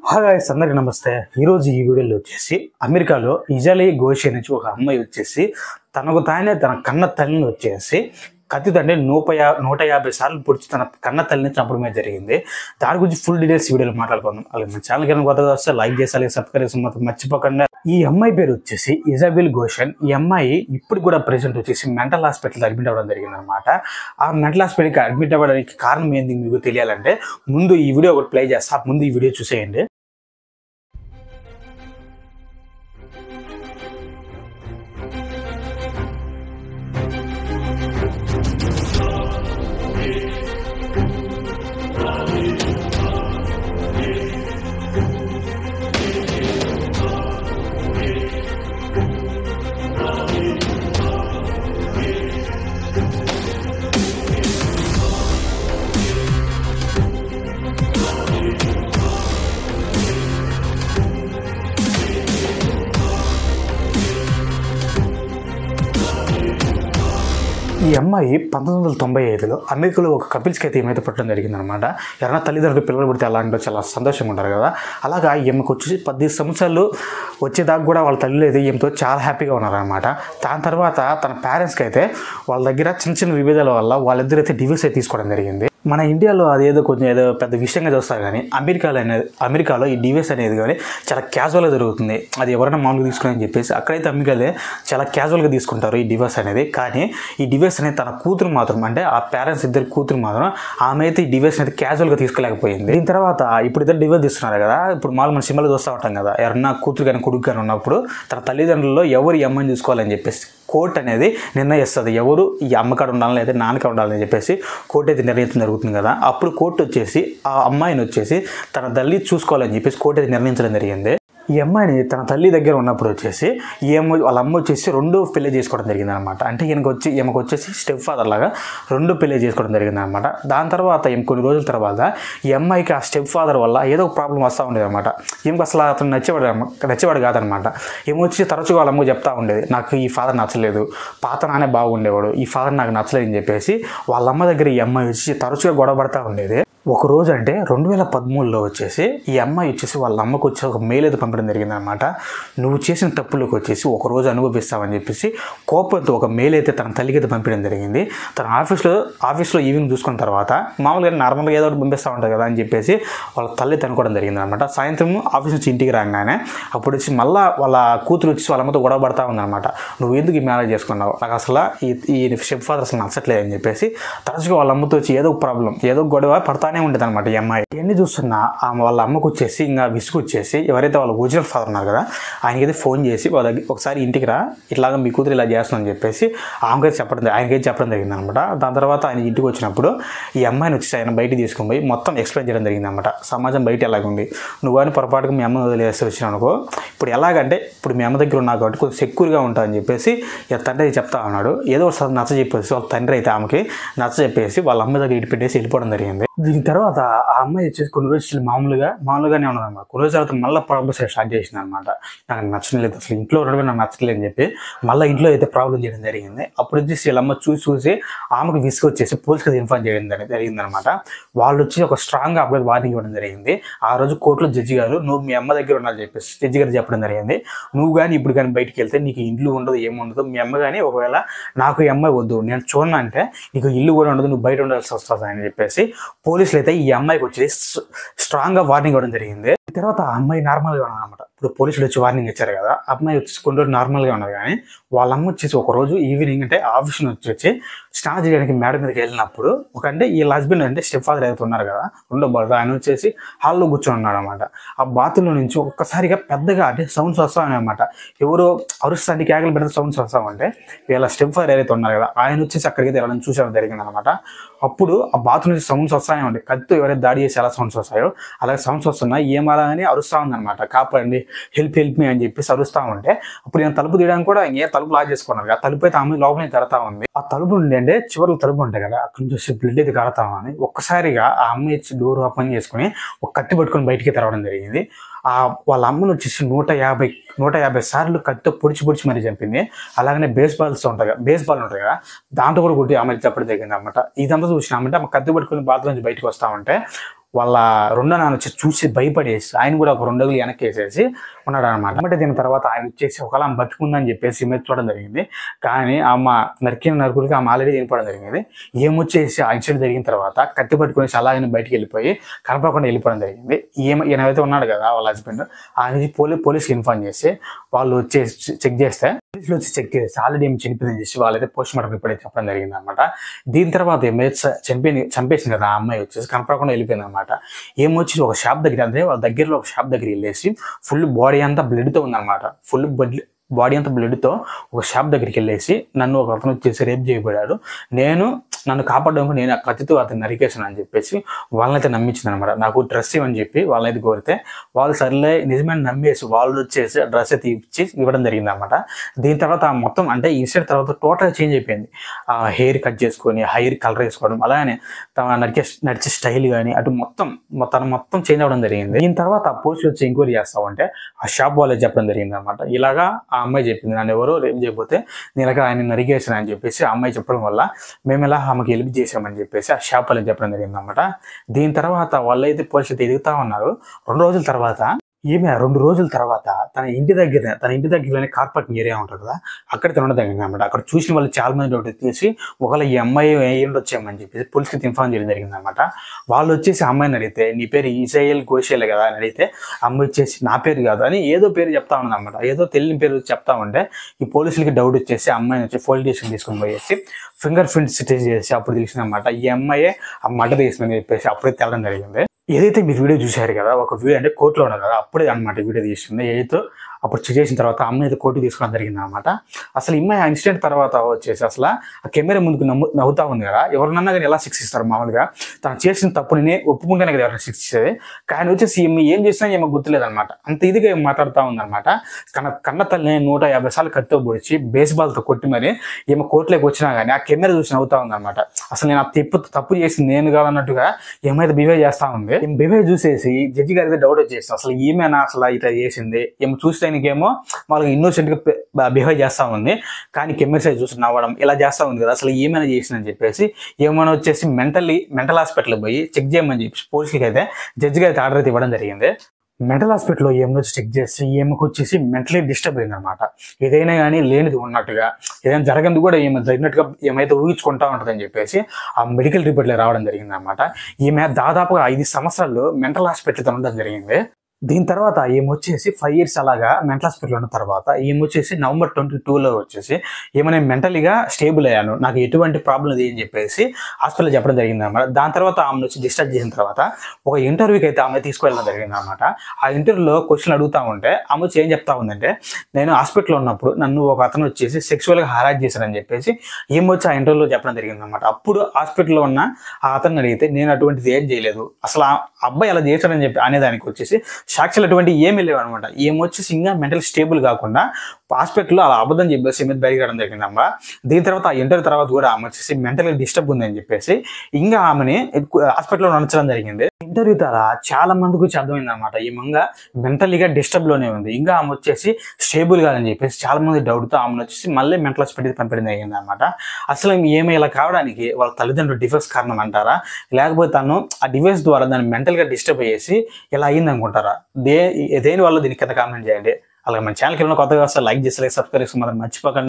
Hi guys, అందరికీ నమస్తే. ఈరోజు ఈ వీడియోలో వచ్చేసి అమెరికాలో ఇజాలీ ఘోష్ నుంచి ఒక అమ్మాయి వచ్చేసి తనకు తానే తన కన్న తల్లిని వచ్చేసి కత్తితంటే 150 సార్లు పొడిచి తన కన్న తల్లిని చంపడమే జరిగింది. దాని గురించి ఫుల్ డీటెయిల్స్ వీడియోలో మాట్లాడుకుందాం. అలాగే మన ఛానల్ కింద కొత్తగా వస్తే లైక్ చేసి అలాగే సబ్స్క్రైబ్ చేసి మాత్రం మర్చిపోకుండా. ఈ అమ్మాయి పేరు వచ్చేసి ఇజాబెల్ ఘోష్. ఈ అమ్మాయి ఇప్పుడు కూడా ప్రెసెంట్ వచ్చేసి మెంటల్ హాస్పిటల్ అడ్మిట్ అవ్వడం జరిగింది అనమాట. ఆ మెంటల్ హాస్పిటల్కి అడ్మిట్ అవ్వడానికి కారణం ఏంది మీకు తెలియాలంటే ముందు ఈ వీడియో ఒకటి ప్లే చేస్తా, ముందు ఈ వీడియో చూసేయండి. ఈ అమ్మాయి 1995లో అమెరికాలో ఒక కపిల్స్కి అయితే ఏమైతే పుట్టడం జరిగిందనమాట. ఎవరైనా తల్లిదండ్రులు పిల్లలు పుడితే అలాంటి చాలా సంతోషంగా ఉంటారు కదా. అలాగా ఈమెకు వచ్చేసి 10 సంవత్సరాలు వచ్చేదాకా కూడా వాళ్ళ తల్లి అయితే ఈమెతో చాలా హ్యాపీగా ఉన్నారనమాట. దాని తర్వాత తన పేరెంట్స్కి అయితే వాళ్ళ దగ్గర చిన్న చిన్న విభేదాల వల్ల వాళ్ళిద్దరు అయితే డివోర్స్ అయితే తీసుకోవడం జరిగింది. మన ఇండియాలో అదేదో కొంచెం ఏదో పెద్ద విషయంగా చూస్తారు కానీ అమెరికాలో ఈ డివోర్స్ అనేది కానీ చాలా క్యాజువల్గా జరుగుతుంది. అది ఎవరైనా మామూలుగా తీసుకుని చెప్పేసి అక్కడైతే అమెరికాలో చాలా క్యాజువల్గా తీసుకుంటారు ఈ డివోర్స్ అనేది. కానీ ఈ డివోర్స్ అనేది తన కూతురు మాత్రం, అంటే ఆ పేరెంట్స్ ఇద్దరు కూతురు మాత్రం ఆమె అయితే ఈ డివోర్స్ అనేది క్యాజువల్గా తీసుకోలేకపోయింది. దీని తర్వాత ఇప్పుడు ఇద్దరు డివోర్స్ తీసుకున్నారు కదా. ఇప్పుడు మామూలు మన సినిమాలో చూస్తూ ఉంటాం కదా, ఎవరన్నా కూతురు కానీ కొడుకు కానీ ఉన్నప్పుడు తన తల్లిదండ్రులలో ఎవరు ఈ అమ్మాయిని చూసుకోవాలని చెప్పేసి కోర్టు అనేది నిర్ణయిస్తుంది. ఎవరు ఈ అమ్మకాడు ఉండాలని అయితే నాన్నకాడు ఉండాలని చెప్పేసి కోర్టు అయితే నిర్ణయించడం జరుగుతుంది కదా. అప్పుడు కోర్టు వచ్చేసి ఆ అమ్మాయిని వచ్చేసి తన తల్లి చూసుకోవాలని చెప్పేసి కోర్టు అయితే నిర్ణయించడం జరిగింది. ఈ అమ్మాయిని తన తల్లి దగ్గర ఉన్నప్పుడు వచ్చేసి వాళ్ళ అమ్మ వచ్చేసి 2 పెళ్లి చేసుకోవడం జరిగింది అనమాట. అంటే ఈమెకు వచ్చేసి స్టెప్ ఫాదర్ లాగా 2 పెళ్లి చేసుకోవడం జరిగింది అనమాట. దాని తర్వాత కొన్ని రోజుల తర్వాత ఈ అమ్మాయికి ఆ స్టెప్ ఫాదర్ వల్ల ఏదో ఒక ప్రాబ్లం వస్తూ ఉండేది అనమాట. ఈమెకు అసలు అతను నచ్చేవాడు కాదనమాట. ఏమో వచ్చి తరచుగా వాళ్ళ అమ్మ చెప్తా ఉండేది, నాకు ఈ ఫాదర్ నచ్చలేదు, పాత నానే బాగుండేవాడు, ఈ ఫాదర్ నాకు నచ్చలేదు అని చెప్పేసి వాళ్ళ అమ్మ దగ్గర ఈ అమ్మాయి వచ్చి తరచుగా గొడవ పడతా ఉండేది. ఒక రోజు అంటే 2013లో వచ్చేసి ఈ అమ్మాయి వచ్చేసి వాళ్ళ అమ్మకు వచ్చి ఒక మెయిల్ అయితే పంపడం జరిగిందనమాట. నువ్వు చేసిన తప్పులకు వచ్చేసి ఒక రోజు అనుభవిస్తావని చెప్పేసి కోపంతో ఒక మెయిల్ అయితే తన తల్లికి అయితే పంపించడం జరిగింది. తన ఆఫీస్లో ఈవినింగ్ చూసుకున్న తర్వాత మామూలుగా నార్మల్గా ఏదో ఒకటి పంపిస్తూ ఉంటుంది కదా అని చెప్పేసి వాళ్ళ తల్లి అనుకోవడం జరిగింది అనమాట. సాయంత్రం ఆఫీస్ నుంచి ఇంటికి రాగానే అప్పుడు వచ్చి మళ్ళీ వాళ్ళ కూతురు వచ్చి వాళ్ళ అమ్మతో గొడవ పడతా ఉందన్నమాట. నువ్వు ఎందుకు ఈ మ్యారేజ్ చేసుకున్నావు, నాకు అసలు ఈ స్టెప్ ఫాదర్ అసలు నచ్చట్లేదు అని చెప్పేసి తరచుగా వాళ్ళ అమ్మతో వచ్చి ఏదో ఒక ప్రాబ్లం ఏదో గొడవ పడతా ఉండేది అనమాట. ఈ అమ్మాయి ఎన్ని చూస్తున్నా వాళ్ళ అమ్మకు వచ్చేసి ఇంకా విసుగు వచ్చేసి ఎవరైతే వాళ్ళ ఒరిజినల్ ఫాదర్ ఉన్నారు కదా ఆయనకైతే ఫోన్ చేసి వాళ్ళ ఒకసారి ఇంటికి రా, ఇట్లాగా మీ కూతురు ఇలా చేస్తుందని చెప్పేసి ఆయనకైతే చెప్పడం జరిగింది అనమాట. దాని తర్వాత ఆయన ఇంటికి వచ్చినప్పుడు ఈ అమ్మాయిని వచ్చేసి ఆయన బయటికి తీసుకుని పోయి మొత్తం ఎక్స్ప్లెయిన్ చేయడం జరిగింది అనమాట. సమాజం బయట ఎలాగుంది, నువ్వు కానీ పొరపాటుగా మీ అమ్మను వదిలేసి వచ్చినావు అనుకో, ఇప్పుడు ఎలాగంటే ఇప్పుడు మీ అమ్మ దగ్గర ఉన్నావు కాబట్టి కొంచెం సెక్యూర్గా ఉంటావని చెప్పేసి తండ్రి చెప్తా ఉన్నాడు. ఏదో ఒకసారి నచ్చ చెప్పేసి వాళ్ళ తండ్రి అయితే ఆమెకి నచ్చ చెప్పేసి వాళ్ళ అమ్మ దగ్గర ఇటు పెట్టేసి వెళ్ళిపోవడం జరిగింది. దీని తర్వాత ఆ అమ్మాయి వచ్చేసి కొన్ని రోజులు మామూలుగానే ఉన్నదన్నమాట. కొన్ని రోజుల తర్వాత మళ్ళీ ప్రాబ్లమ్స్ స్టార్ట్ చేసింది అనమాట. నాకు నచ్చలేదు, అసలు ఇంట్లో ఉండడం నాకు నచ్చలేదు అని చెప్పి మళ్ళీ ఇంట్లో అయితే ప్రాబ్లం చేయడం జరిగింది. అప్పుడు వచ్చేసి వీళ్ళ అమ్మ చూసి ఆమెకు విసుగు వచ్చేసి పోలీసుకి ఇన్ఫార్మ్ చేయడం జరిగిందనమాట. వాళ్ళు వచ్చి ఒక స్ట్రాంగ్ అప్డేట్ వార్నింగ్ ఇవ్వడం జరిగింది. ఆ రోజు కోర్టులో జడ్జి గారు నువ్వు మీ అమ్మ దగ్గర ఉండాలని చెప్పేసి జడ్జి గారు చెప్పడం జరిగింది. నువ్వు కానీ ఇప్పుడు కానీ బయటికి వెళ్తే నీకు ఇల్లు ఉండదు, ఏముండదు. మీ అమ్మ కానీ ఒకవేళ నాకు ఈ అమ్మాయి వద్దు, నేను చూడను అంటే నీకు ఇల్లు కూడా ఉండదు, నువ్వు బయట ఉండాల్సి వస్తుంది అని చెప్పేసి పోలీసులు అయితే ఈ అమ్మాయికి వచ్చి స్ట్రాంగ్గా వార్నింగ్ ఇవ్వడం జరిగింది. తర్వాత ఆ అమ్మాయి నార్మల్గా ఉన్నది అనమాట. ఇప్పుడు పోలీసులు వచ్చి వార్నింగ్ ఇచ్చారు కదా, అమ్మాయి వచ్చి కొన్ని రోజులు నార్మల్గా ఉన్నది. కానీ వాళ్ళ అమ్మ వచ్చేసి ఒక రోజు ఈవినింగ్ అంటే ఆఫీస్ నుంచి వచ్చి స్నానం చేయడానికి మేడ మీదకి వెళ్ళినప్పుడు అంటే ఈ హస్బెండ్ అంటే స్టెప్ ఫాదర్ అయితే ఉన్నారు కదా, రెండో బాగా ఆయన వచ్చేసి హాల్లో కూర్చొని ఉన్నాడు అనమాట. ఆ బాత్రూంలో నుంచి ఒక్కసారిగా పెద్దగా అంటే సౌండ్స్ వస్తామని అనమాట. ఎవరో అరుస్తానికి కేకలు పెడితే సౌండ్స్ వస్తామంటే వీళ్ళ స్టెప్ ఫాదర్ ఏదైతే ఉన్నారు కదా ఆయన వచ్చేసి అక్కడికి వెళ్ళడం చూసడం జరిగింది అనమాట. అప్పుడు ఆ బాత్రూమ్ నుంచి సౌండ్స్ వస్తానే ఉంటాయి, కత్తితో ఎవరైతే దాడి చేసి ఎలా సౌండ్స్ వస్తాయో అలాగే సౌండ్స్ వస్తున్నాయి. ఏమలాగని అరుస్తా ఉందన్నమాట, కాపాడండి, హెల్ప్ మీ అని చెప్పేసి అరుస్తా ఉంటే అప్పుడు నేను తలుపు తీయడానికి కూడా ఏ తలుపు లాక్ చేసుకున్నారు కదా, తలుపు అయితే ఆమె లోపల తడతా ఉంది. ఆ తలుపు నుండి అంటే చివరిలో తలుపు ఉంటాయి కదా, అక్కడ నుంచి బ్లడ్ అయితే కడతామని ఒక్కసారిగా ఆ అమ్మాయి వచ్చి డోర్ ఓపెన్ చేసుకుని ఒక కత్తి పట్టుకొని బయటికి తెరవడం జరిగింది. వాళ్ళ అమ్మను వచ్చేసి 150 సార్లు కత్తితో పొడిచి మరీ చంపింది. అలాగనే బేస్బాల్ ఉంటాయి కదా దాంట్లో కూడా కొట్టి ఆమె చెప్పడం జరిగింది అనమాట. ఇదంతా చూసినామంటే ఆమె కత్తి పట్టుకుని బాత్రూమ్ నుంచి బయటకు వస్తా ఉంటే వాళ్ళ రెండో నాన్న వచ్చి చూసి భయపడేసి ఆయన కూడా ఒక 2 అడుగులు వెనక్కి వేసేసి ఉన్నాడు అనమాట. అంటే దీని తర్వాత ఆయన వచ్చేసి ఒకలా బతుకుందని చెప్పేసి ఈమె చూడడం జరిగింది. కానీ అమ్మ నరికిన నరుకులకి ఆమె ఆల్రెడీ చనిపోవడం జరిగింది. ఏమొచ్చేసి ఆ ఇన్సిడెంట్ జరిగిన తర్వాత కత్తి పట్టుకుని అలాగని బయటికి వెళ్ళిపోయి కనపడకుండా వెళ్ళిపోవడం జరిగింది. ఈయనైతే ఉన్నాడు కదా వాళ్ళ హస్బెండ్, ఆయన పోలీసుకి ఇన్ఫార్మ్ చేసి వాళ్ళు వచ్చేసి చెక్ చేస్తే పోలీసులు వచ్చి చెక్ చేస్తే ఆల్రెడీ ఏమి చనిపోయిందని చేసి వాళ్ళైతే పోస్ట్ మార్టం రిపోర్ట్ చెప్పడం జరిగింది అనమాట. దీని తర్వాత చంపేసింది కదా ఆ అమ్మాయి వచ్చేసి కనపడకుండా వెళ్ళిపోయింది అనమాట. ఏమొచ్చి ఒక షాప్ దగ్గర, అంటే వాళ్ళ దగ్గరలో ఒక షాప్ దగ్గర వెళ్ళేసి ఫుల్ బాడీ అంతా బ్లడ్తో ఉందన్నమాట. ఫుల్ బాడీ అంతా బ్లడ్తో ఒక షాప్ దగ్గరికి వెళ్ళేసి నన్ను ఒక అతను వచ్చేసి రేప్ చేయబడ్డాడు, నన్ను కాపాడడానికి నేను ఆ కత్తితో అతను నరికేసాను అని చెప్పేసి వాళ్ళనైతే నమ్మించింది అనమాట. నాకు డ్రెస్ ఇవ్వని చెప్పి వాళ్ళనైతే కోరితే వాళ్ళు సర్లే నిజమైన నమ్మేసి వాళ్ళు వచ్చేసి ఆ డ్రెస్ అయితే ఇవ్వడం జరిగింది అనమాట. దీని తర్వాత మొత్తం అంటే ఇన్సిడెంట్ తర్వాత టోటల్గా చేంజ్ అయిపోయింది. ఆ హెయిర్ కట్ చేసుకొని హెయిర్ కలర్ వేసుకోవడం, అలానే తన నడిచే స్టైల్ కానీ అటు మొత్తం చేంజ్ అవ్వడం జరిగింది. దీని తర్వాత ఆ పోలీసులు వచ్చి ఎంక్వైరీ చేస్తామంటే ఆ షాప్ వాళ్ళే చెప్పడం జరిగింది అనమాట. ఇలాగా ఆ అమ్మాయి చెప్పింది, నన్ను ఎవరో రేపు చేయకపోతే నేను ఇలాగా ఆయన నరిగేసాను అని చెప్పేసి ఆ అమ్మాయి చెప్పడం వల్ల మేము ఇలా ఆమెకి హెల్ప్ చేసామని చెప్పేసి ఆ షాప్ వాళ్ళని చెప్పడం జరిగింది అనమాట. దీని తర్వాత వాళ్ళైతే పోలీసులు ఎదుగుతా ఉన్నారు. 2 రోజుల తర్వాత ఈమె 2 రోజుల తర్వాత తన ఇంటి దగ్గరలోనే కార్ పార్కింగ్ ఏరియా ఉంటుంది కదా, అక్కడ తినడం జరిగింది అనమాట. అక్కడ చూసిన వాళ్ళు చాలా మంది డౌట్ తీసి ఒకవేళ ఈ అమ్మాయి ఏంటొచ్చామని చెప్పేసి పోలీసుకి ఇన్ఫార్మ్ చేయడం జరిగింది అనమాట. వాళ్ళు వచ్చేసి అమ్మాయిని అడిగితే నీ పేరు ఈసైల్ గోషేలే కదా అని అడిగితే అమ్మాయి వచ్చేసి నా పేరు కాదు అని ఏదో పేరు చెప్తా ఉంది అనమాట. ఏదో తెలియని పేరు చెప్తా ఉంటే ఈ పోలీసులకి డౌట్ వచ్చేసి అమ్మాయిని వచ్చి పోలీస్ స్టేషన్ తీసుకొని పోయేసి ఫింగర్ ప్రింట్స్ టెస్ట్ చేసి అప్పుడు తెలిసిందన్నమాట ఈ అమ్మాయే ఆ మర్డర్ చేసిందని చెప్పేసి అప్పుడే తెలడం జరిగింది. ఏదైతే మీరు వీడియో చూశారు కదా, ఒక వీడియో అంటే కోర్టులో ఉన్నారు కదా, అప్పుడే అనమాట వీడియో తీస్తుంది. ఏదైతే అప్పుడు చెక్ చేసిన తర్వాత అమ్మాయి అయితే కోర్టు తీసుకోవడం జరిగింది అనమాట. అసలు అమ్మాయి ఆ ఇన్సిడెంట్ తర్వాత వచ్చేసి అసలు ఆ కెమెరా ముందుకు నవ్వుతా ఉంది కదా, ఎవరినన్నా కానీ ఎలా శిక్షిస్తారు మామూలుగా, తను చేసిన తప్పుని ఒప్పుకుంటేనే కదా ఎవరైనా శిక్షిస్తుంది. కానీ వచ్చేసి ఏం చేసినా ఏమో గుర్తులేదనమాట, అంత ఇదిగా మాట్లాడుతూ ఉందన్నమాట. కన్న తల్లిని 150 సార్లు కత్తితో పొడిచి బేస్బాల్తో కొట్టి మరి ఏమో కోర్టులోకి వచ్చినా కానీ ఆ కెమెరా చూసి నవ్వుతా ఉందన్నమాట. అసలు నేను ఆ తప్పు చేసింది నేను కాదన్నట్టుగా ఏమైతే బిహేవ్ చేస్తా ఉంది. బిహేవ్ చూసేసి జడ్జి గారికి డౌట్ వచ్చేసి అసలు ఈమెనా అసలు ఇట్లా చేసింది, ఏమో చూస్తే ఏమో వాళ్ళకి ఇన్నోసెంట్ గా బిహేవ్ చేస్తా ఉంది, కానీ కెమెరా సైజ్ చూసి నవ్వడం ఇలా చేస్తా ఉంది కదా, అసలు ఏమైనా చేసిందని చెప్పేసి ఏమైనా వచ్చేసి మెంటల్ హాస్పిటల్ పోయి చెక్ చేయమని చెప్పి పోలీసులకి అయితే జడ్జి గారికి ఆర్డర్ అయితే ఇవ్వడం జరిగింది. మెంటల్ హాస్పిటల్లో ఏమో చెక్ చేసి ఏమోకి వచ్చేసి మెంటలీ డిస్టర్బ్ అయింది అనమాట. ఏదైనా కానీ లేనిది ఉన్నట్టుగా, ఏదైనా జరగదు కూడా ఏమో జరిగినట్టుగా ఏమైతే ఊహించుకుంటా ఉంటుందని చెప్పేసి ఆ మెడికల్ రిపోర్ట్లో రావడం జరిగింది అనమాట. ఈమె దాదాపుగా 5 సంవత్సరాలు మెంటల్ హాస్పిటల్తో ఉండడం జరిగింది. దీని తర్వాత ఏమొచ్చేసి 5 years అలాగా మెంటల్ హాస్పిటల్ ఉన్న తర్వాత ఏమొచ్చేసి November 22లో వచ్చేసి ఏమైనా మెంటలీగా స్టేబుల్ అయ్యాను, నాకు ఎటువంటి ప్రాబ్లం లేదు అని చెప్పేసి హాస్పిటల్ చెప్పడం జరిగింది అనమాట. దాని తర్వాత ఆమె వచ్చి డిశ్చార్జ్ చేసిన తర్వాత ఒక ఇంటర్వ్యూకి అయితే ఆమె తీసుకువెళ్ళడం జరిగింది అనమాట. ఆ ఇంటర్వ్యూలో క్వశ్చన్ అడుగుతా ఉంటే ఆమె వచ్చి ఏం చెప్తా ఉందంటే, నేను హాస్పిటల్లో ఉన్నప్పుడు నన్ను ఒక అతను వచ్చేసి సెక్సువల్గా హరాస్ చేశారని చెప్పేసి ఏమొచ్చి ఆ ఇంటర్వ్యూలో చెప్పడం జరిగింది అనమాట. అప్పుడు హాస్పిటల్లో ఉన్న ఆ అతను అడిగితే నేను అటువంటిది ఏం చేయలేదు, అసలు ఆ అబ్బాయి అలా చేశాడని చెప్పి అనేదానికి వచ్చేసి సాక్ష్యాలు అటువంటి ఏమీ లేవు అనమాట. ఏమొచ్చేసి ఇంకా మెంటల్ స్టేబుల్ కాకుండా హాస్పిటల్లో అలా అబద్ధం చెప్పేసి ఏమైతే బయటకు రావడం జరిగిందమ్మా. దీని తర్వాత ఆ ఇంటర్వ్యూ తర్వాత కూడా ఆమె వచ్చేసి మెంటల్గా డిస్టర్బ్ ఉందని చెప్పేసి ఇంకా ఆమెని హాస్పిటల్లో ఉంచడం జరిగింది. ఇంటర్వ్యూ ద్వారా చాలా మందికి వచ్చి అర్థమైంది అనమాట, ఈ మంగ మెంటలీగా డిస్టర్బ్లోనే ఉంది, ఇంకా ఆమె వచ్చేసి స్టేబుల్ కాదని చెప్పేసి చాలా మంది డౌట్తో ఆమెను వచ్చేసి మళ్ళీ మెంటల్ హాస్పిటల్కి పంపించడం జరిగింది అనమాట. అసలు ఏమో ఇలా కావడానికి వాళ్ళ తల్లిదండ్రులు డివోర్స్ కారణం అంటారా, లేకపోతే తను ఆ డివోర్స్ ద్వారా దాన్ని మెంటల్గా డిస్టర్బ్ అయ్యేసి ఇలా అయింది అనుకుంటారా? దేని వల్ల దీనికి కింద కామెంట్ చేయండి. అలాగే మన ఛానల్కి ఏమైనా కొత్తగా వస్తే లైక్ చేసి సబ్స్క్రైబ్ చేసుకోమని మర్చిపోకండి.